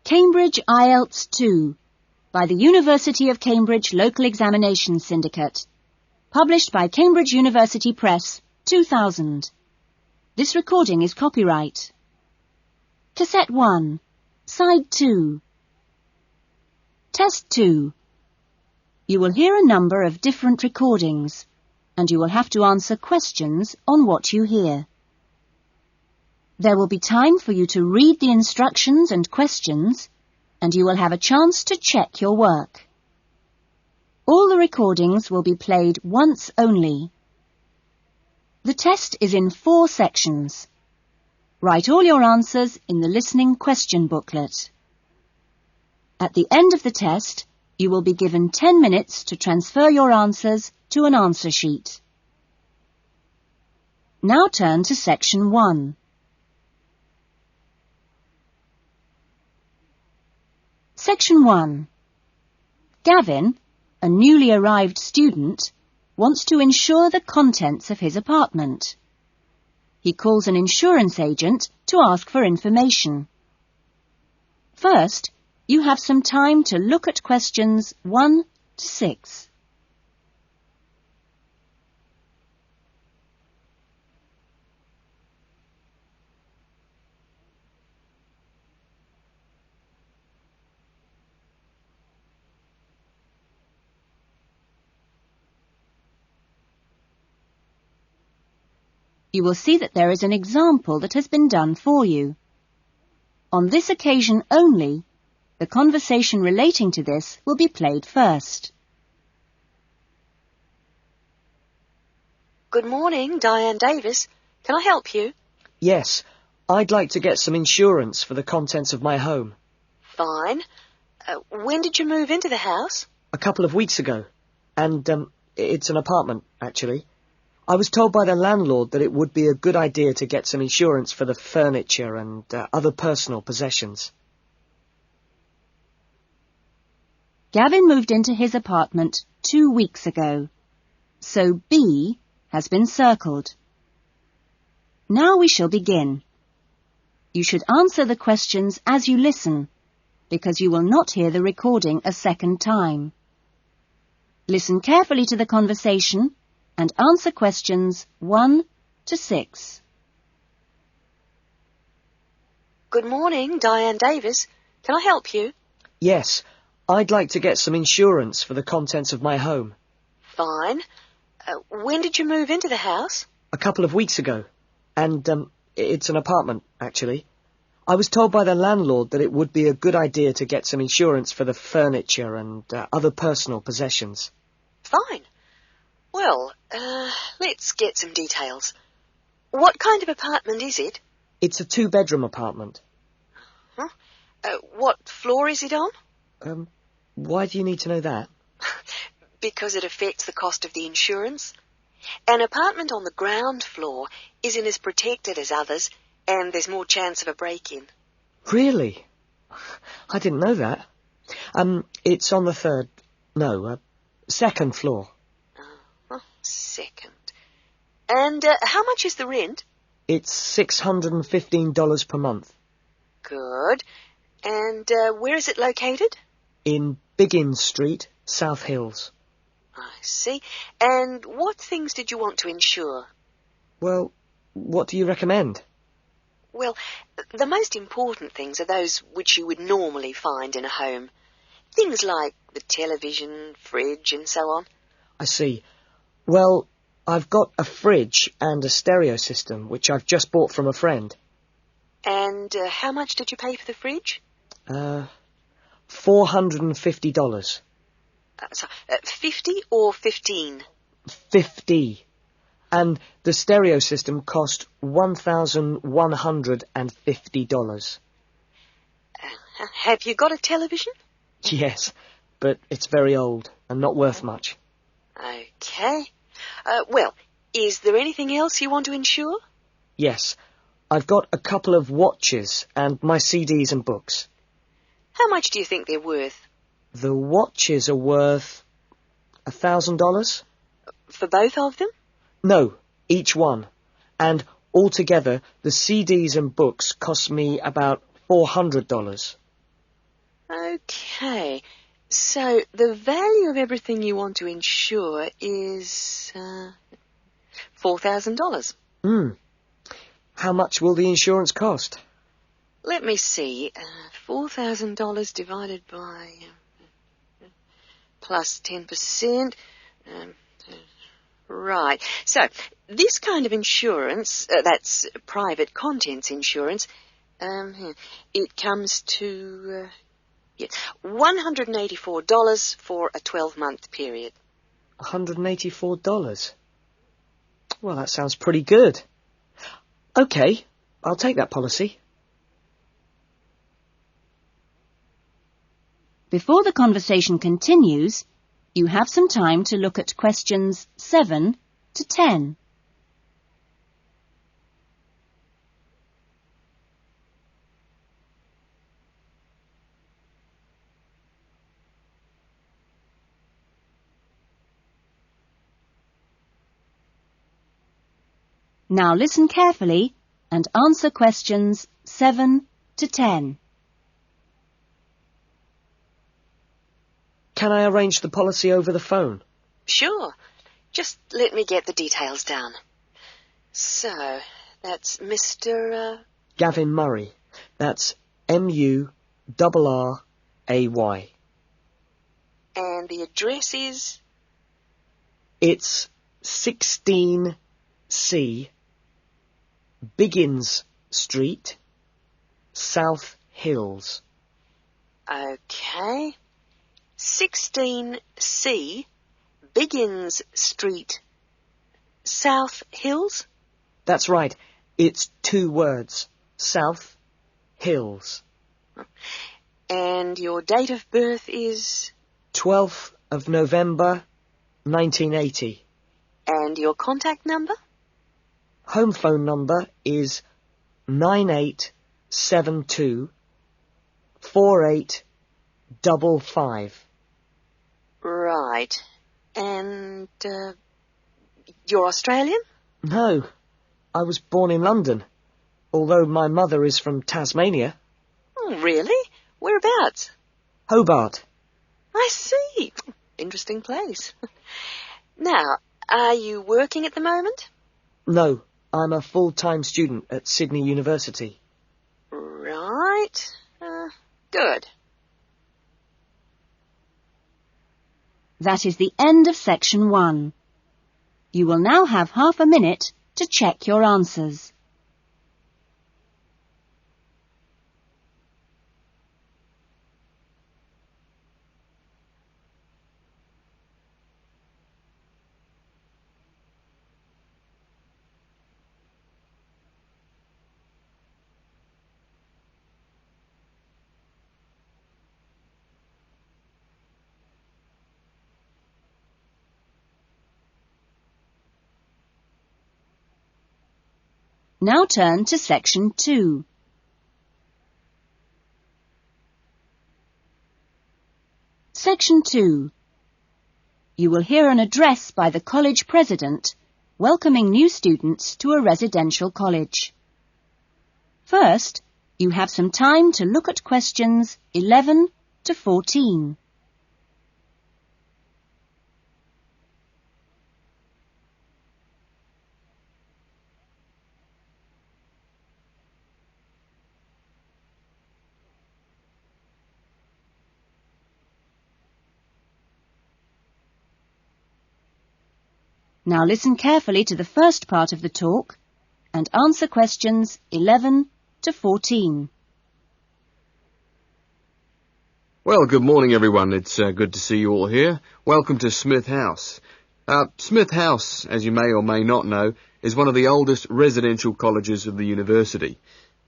Cambridge IELTS 2 by the University of Cambridge Local Examination Syndicate. Published by Cambridge University Press, 2000. This recording is copyright. Cassette 1, Side 2. Test 2. You will hear a number of different recordings, and you will have to answer questions on what you hear. There will be time for you to read the instructions and questions, and you will have a chance to check your work. All the recordings will be played once only. The test is in 4 sections. Write all your answers in the listening question booklet. At the end of the test, you will be given 10 minutes to transfer your answers to an answer sheet. Now turn to section 1. Section 1. Gavin, a newly arrived student, wants to insure the contents of his apartment. He calls an insurance agent to ask for information. First, you have some time to look at questions 1 to 6. You will see that there is an example that has been done for you. On this occasion only, the conversation relating to this will be played first. Good morning, Diane Davis. Can I help you? Yes, I'd like to get some insurance for the contents of my home. Fine. When did you move into the house? A couple of weeks ago. And, it's an apartment, actually. I was told by the landlord that it would be a good idea to get some insurance for the furniture and other personal possessions. Gavin moved into his apartment 2 weeks ago, so B has been circled. Now we shall begin. You should answer the questions as you listen, because you will not hear the recording a second time. Listen carefully to the conversation and answer questions 1 to 6. Good morning, Diane Davis. Can I help you? Yes, I'd like to get some insurance for the contents of my home. Fine. When did you move into the house? A couple of weeks ago. And, it's an apartment, actually. I was told by the landlord that it would be a good idea to get some insurance for the furniture and other personal possessions. Fine. Well, let's get some details. What kind of apartment is it? It's a 2-bedroom apartment. Huh? What floor is it on? Why do you need to know that? Because it affects the cost of the insurance. An apartment on the ground floor isn't as protected as others, and there's more chance of a break-in. Really? I didn't know that. It's on the second floor. Second. And how much is the rent? It's $615 per month. Good. And where is it located? In Biggin Street, South Hills. I see. And what things did you want to insure? Well, what do you recommend? Well, the most important things are those which you would normally find in a home. Things like the television, fridge, and so on. I see. Well, I've got a fridge and a stereo system, which I've just bought from a friend. And how much did you pay for the fridge? $450. 50 or 15? 50. And the stereo system cost $1,150. Have you got a television? Yes, but it's very old and not worth much. Okay. Well, is there anything else you want to insure? Yes. I've got a couple of watches and my CDs and books. How much do you think they're worth? The watches are worth $1,000. For both of them? No, each one. And altogether, the CDs and books cost me about $400. Okay, so the value of everything you want to insure is $4,000. How much will the insurance cost? Let me see. $4,000 divided by plus 10%. Right. So this kind of insurance, that's private contents insurance, it comes to $184 for a 12-month period. $184? Well, that sounds pretty good. Okay, I'll take that policy. Before the conversation continues, you have some time to look at questions 7 to 10. Now listen carefully and answer questions 7 to 10. Can I arrange the policy over the phone? Sure. Just let me get the details down. So, that's Mr. Gavin Murray. That's Murray. And the address is? It's 16C Biggins Street, South Hills. Okay. 16C Biggins Street, South Hills? That's right. It's 2 words. South Hills. And your date of birth is? 12th of November, 1980. And your contact number? Home phone number is 9872 4855. Right. And, you're Australian? No, I was born in London, although my mother is from Tasmania. Oh, really? Whereabouts? Hobart. I see. Interesting place. Now, are you working at the moment? No, I'm a full-time student at Sydney University. Right. Good. That is the end of section 1. You will now have half a minute to check your answers. Now turn to section 2. Section 2. You will hear an address by the college president welcoming new students to a residential college. First, you have some time to look at questions 11 to 14. Now listen carefully to the first part of the talk and answer questions 11 to 14. Well, good morning, everyone. It's good to see you all here. Welcome to Smith House. Smith House, as you may or may not know, is one of the oldest residential colleges of the university.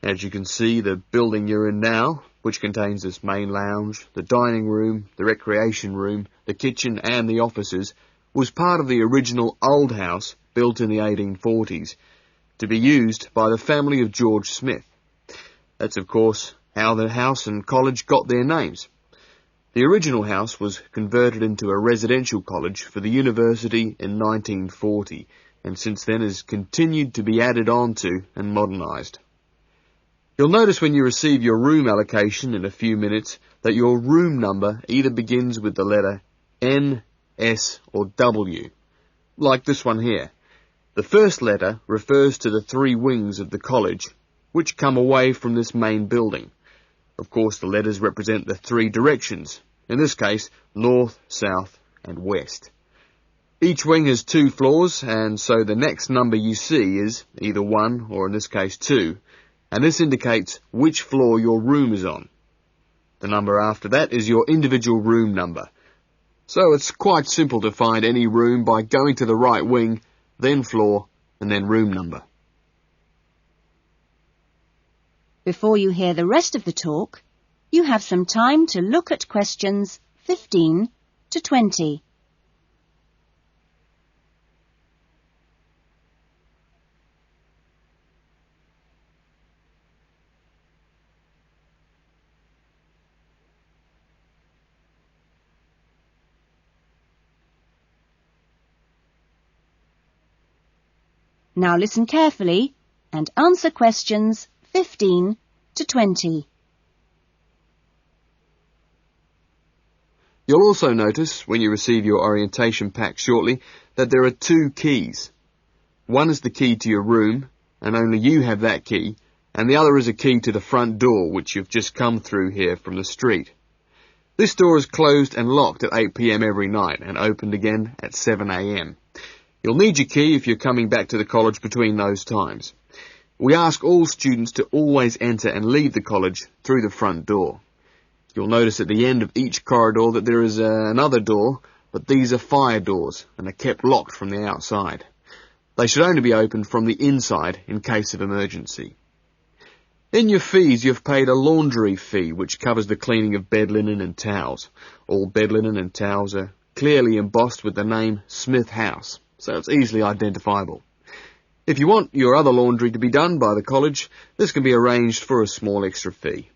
As you can see, the building you're in now, which contains this main lounge, the dining room, the recreation room, the kitchen and the offices, was part of the original old house built in the 1840s to be used by the family of George Smith. That's, of course, how the house and college got their names. The original house was converted into a residential college for the university in 1940 and since then has continued to be added on to and modernised. You'll notice when you receive your room allocation in a few minutes that your room number either begins with the letter N, S or W, like this one here. The first letter refers to the 3 wings of the college, which come away from this main building. Of course, the letters represent the 3 directions, in this case, north, south and west. Each wing has 2 floors, and so the next number you see is either 1 or in this case 2, and this indicates which floor your room is on. The number after that is your individual room number. So it's quite simple to find any room by going to the right wing, then floor, and then room number. Before you hear the rest of the talk, you have some time to look at questions 15 to 20. Now listen carefully and answer questions 15 to 20. You'll also notice, when you receive your orientation pack shortly, that there are 2 keys. One is the key to your room, and only you have that key, and the other is a key to the front door, which you've just come through here from the street. This door is closed and locked at 8 p.m. every night, and opened again at 7 a.m. You'll need your key if you're coming back to the college between those times. We ask all students to always enter and leave the college through the front door. You'll notice at the end of each corridor that there is another door, but these are fire doors and are kept locked from the outside. They should only be opened from the inside in case of emergency. In your fees, you've paid a laundry fee, which covers the cleaning of bed linen and towels. All bed linen and towels are clearly embossed with the name Smith House, so it's easily identifiable. If you want your other laundry to be done by the college, this can be arranged for a small extra fee.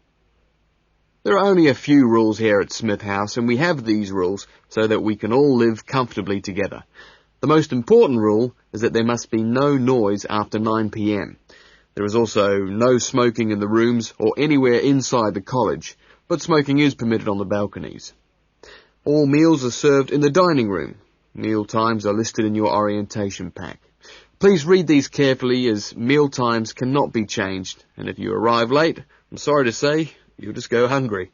There are only a few rules here at Smith House, and we have these rules so that we can all live comfortably together. The most important rule is that there must be no noise after 9 p.m. There is also no smoking in the rooms or anywhere inside the college, but smoking is permitted on the balconies. All meals are served in the dining room. Meal times are listed in your orientation pack. Please read these carefully, as meal times cannot be changed, and if you arrive late, I'm sorry to say, you'll just go hungry.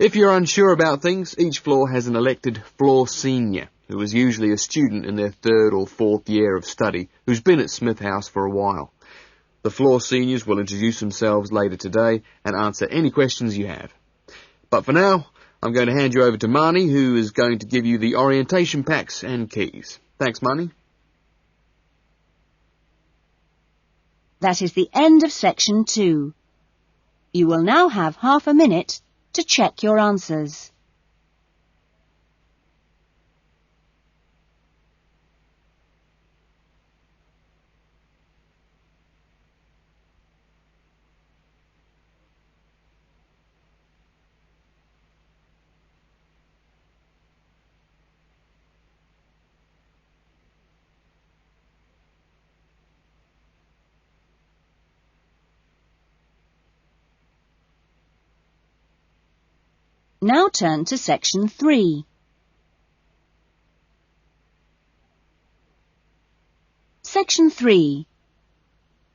If you're unsure about things, each floor has an elected floor senior, who is usually a student in their 3rd or 4th year of study, who's been at Smith House for a while. The floor seniors will introduce themselves later today and answer any questions you have. But for now, I'm going to hand you over to Marnie, who is going to give you the orientation packs and keys. Thanks, Marnie. That is the end of section 2. You will now have half a minute to check your answers. Now turn to section 3. Section 3.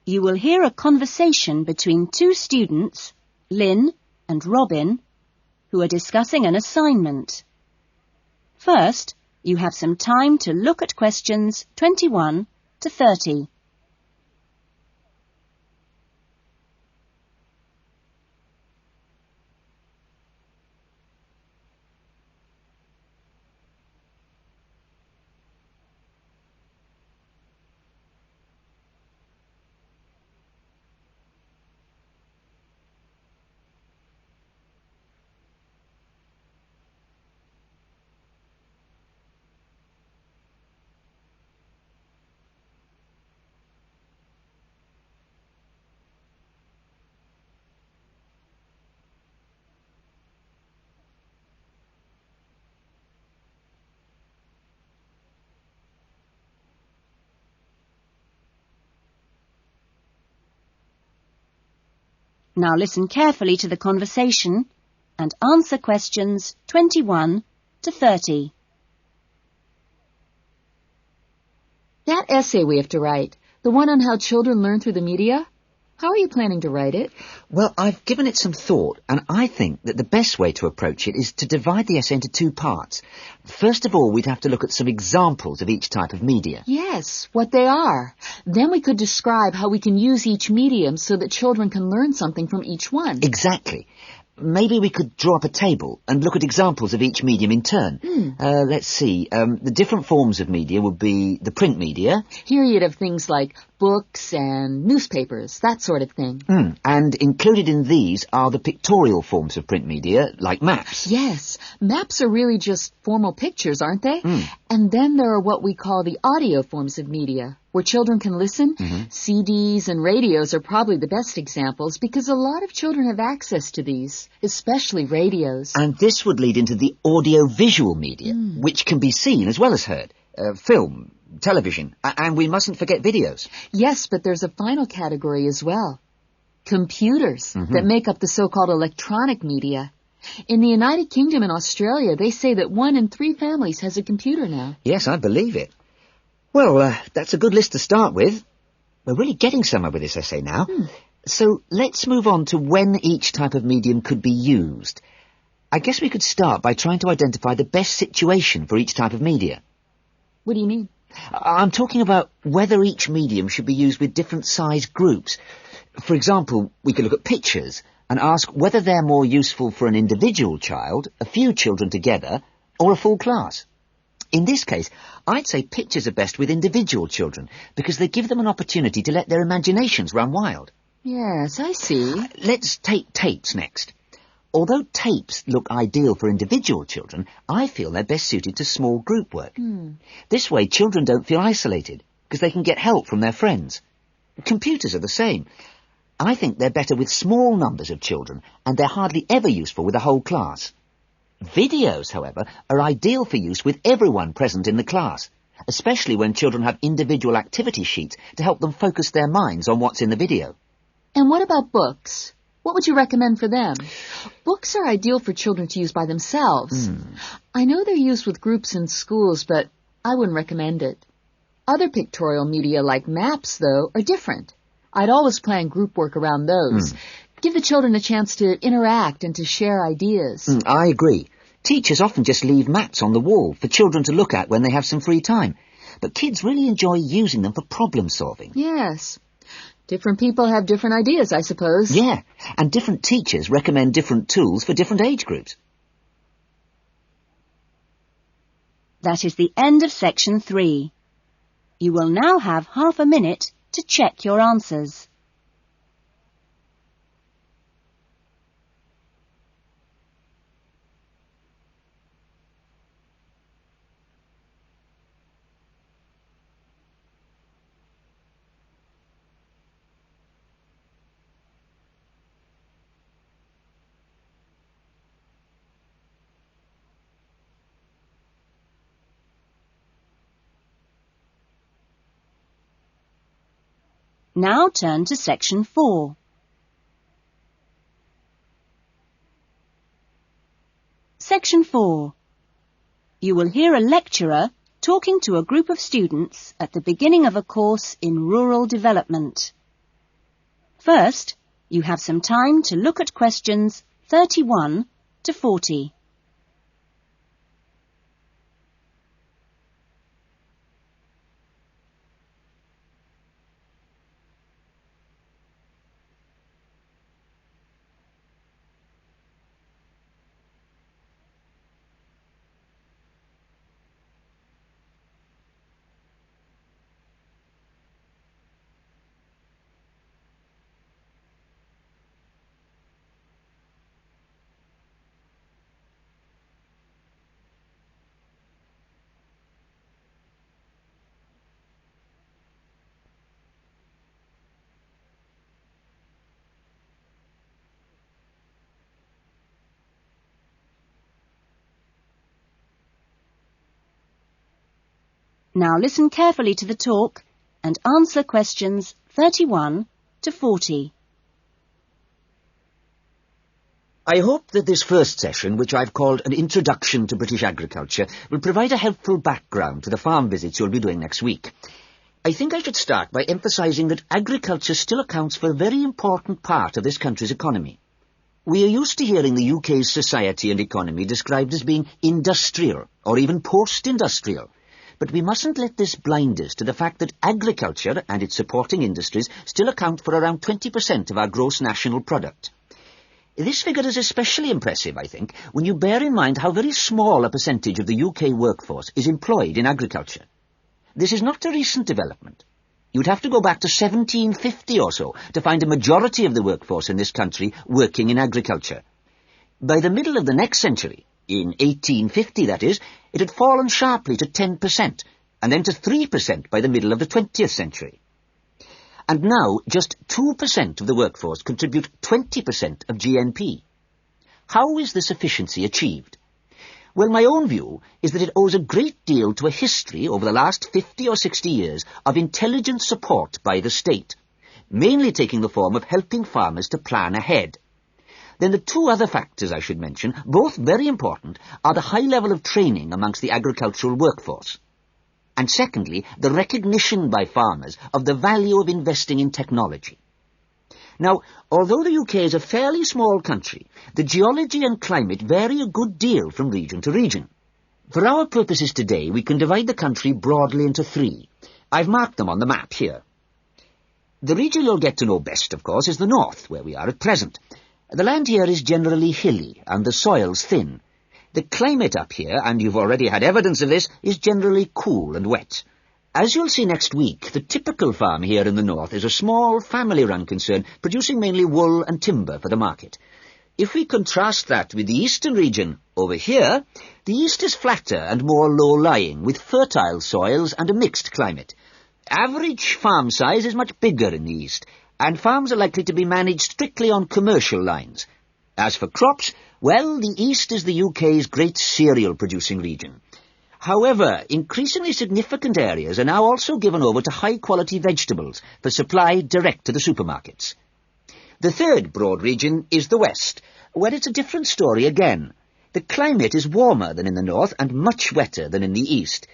You will hear a conversation between 2 students, Lynn and Robin, who are discussing an assignment. First, you have some time to look at questions 21 to 30. Now listen carefully to the conversation and answer questions 21 to 30. That essay we have to write, the one on how children learn through the media, how are you planning to write it? Well, I've given it some thought, and I think that the best way to approach it is to divide the essay into two parts. First of all, we'd have to look at some examples of each type of media. Yes, what they are. Then we could describe how we can use each medium so that children can learn something from each one. Exactly. Maybe we could draw up a table and look at examples of each medium in turn. Let's see. The different forms of media would be the print media. Here you'd have things like books and newspapers, that sort of thing. And included in these are the pictorial forms of print media, like maps. Yes, maps are really just formal pictures, aren't they? And then there are what we call the audio forms of media, where children can listen. CDs and radios are probably the best examples because a lot of children have access to these, especially radios. And this would lead into the audio-visual media, which can be seen as well as heard. Film, television, and we mustn't forget videos. Yes, but there's a final category as well. Computers that make up the so-called electronic media. In the United Kingdom and Australia, they say that 1 in 3 families has a computer now. Yes, I believe it. Well, that's a good list to start with. We're really getting somewhere with this essay now. So let's move on to when each type of medium could be used. I guess we could start by trying to identify the best situation for each type of media. What do you mean? I'm talking about whether each medium should be used with different size groups. For example, we could look at pictures and ask whether they're more useful for an individual child, a few children together, or a full class. In this case, I'd say pictures are best with individual children because they give them an opportunity to let their imaginations run wild. Yes, I see. Let's take tapes next. Although tapes look ideal for individual children, I feel they're best suited to small group work. This way, children don't feel isolated because they can get help from their friends. Computers are the same. I think they're better with small numbers of children, and they're hardly ever useful with a whole class. Videos, however, are ideal for use with everyone present in the class, especially when children have individual activity sheets to help them focus their minds on what's in the video. And what about books? What would you recommend for them? Books are ideal for children to use by themselves. I know they're used with groups in schools, but I wouldn't recommend it. Other pictorial media like maps, though, are different. I'd always plan group work around those. Give the children a chance to interact and to share ideas. I agree. Teachers often just leave maps on the wall for children to look at when they have some free time. But kids really enjoy using them for problem solving. Yes. Different people have different ideas, I suppose. Yeah, and different teachers recommend different tools for different age groups. That is the end of section 3. You will now have half a minute to check your answers. Now turn to section 4. Section 4. You will hear a lecturer talking to a group of students at the beginning of a course in rural development. First, you have some time to look at questions 31 to 40. Now listen carefully to the talk and answer questions 31 to 40. I hope that this first session, which I've called An Introduction to British Agriculture, will provide a helpful background to the farm visits you'll be doing next week. I think I should start by emphasising that agriculture still accounts for a very important part of this country's economy. We are used to hearing the UK's society and economy described as being industrial, or even post-industrial. But we mustn't let this blind us to the fact that agriculture and its supporting industries still account for around 20% of our gross national product. This figure is especially impressive, I think, when you bear in mind how very small a percentage of the UK workforce is employed in agriculture. This is not a recent development. You'd have to go back to 1750 or so to find a majority of the workforce in this country working in agriculture. By the middle of the next century, in 1850 that is, it had fallen sharply to 10%, and then to 3% by the middle of the 20th century. And now just 2% of the workforce contribute 20% of GNP. How is this efficiency achieved? Well, my own view is that it owes a great deal to a history over the last 50 or 60 years of intelligent support by the state, mainly taking the form of helping farmers to plan ahead. Then the two other factors I should mention, both very important, are the high level of training amongst the agricultural workforce, and secondly, the recognition by farmers of the value of investing in technology. Now, although the UK is a fairly small country, the geology and climate vary a good deal from region to region. For our purposes today, we can divide the country broadly into three. I've marked them on the map here. The region you'll get to know best, of course, is the north, where we are at present. The land here is generally hilly, and the soil's thin. The climate up here, and you've already had evidence of this, is generally cool and wet. As you'll see next week, the typical farm here in the north is a small, family-run concern, producing mainly wool and timber for the market. If we contrast that with the eastern region, over here, the east is flatter and more low-lying, with fertile soils and a mixed climate. Average farm size is much bigger in the east, and farms are likely to be managed strictly on commercial lines. As for crops, well, the east is the UK's great cereal-producing region. However, increasingly significant areas are now also given over to high-quality vegetables for supply direct to the supermarkets. The third broad region is the west, where it's a different story again. The climate is warmer than in the north and much wetter than in the east.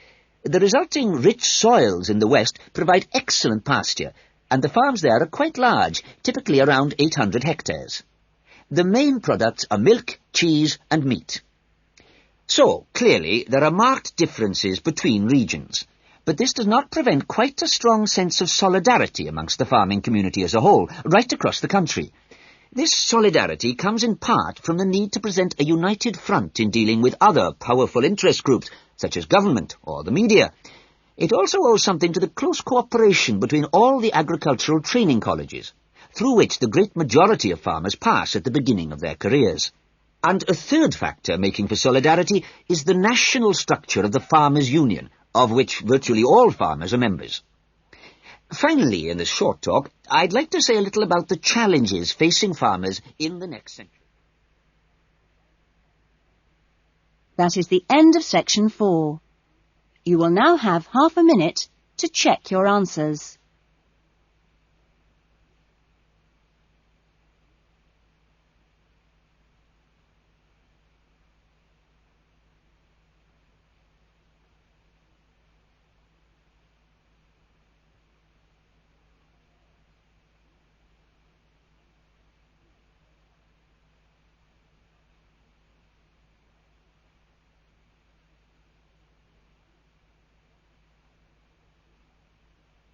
The resulting rich soils in the west provide excellent pasture, and the farms there are quite large, typically around 800 hectares. The main products are milk, cheese and meat. So, clearly, there are marked differences between regions, but this does not prevent quite a strong sense of solidarity amongst the farming community as a whole, right across the country. This solidarity comes in part from the need to present a united front in dealing with other powerful interest groups, such as government or the media. It also owes something to the close cooperation between all the agricultural training colleges, through which the great majority of farmers pass at the beginning of their careers. And a third factor making for solidarity is the national structure of the Farmers' Union, of which virtually all farmers are members. Finally, in this short talk, I'd like to say a little about the challenges facing farmers in the next century. That is the end of section 4. You will now have half a minute to check your answers.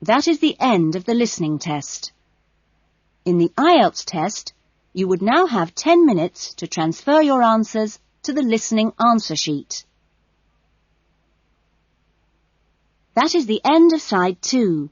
That is the end of the listening test. In the IELTS test, you would now have 10 minutes to transfer your answers to the listening answer sheet. That is the end of side 2.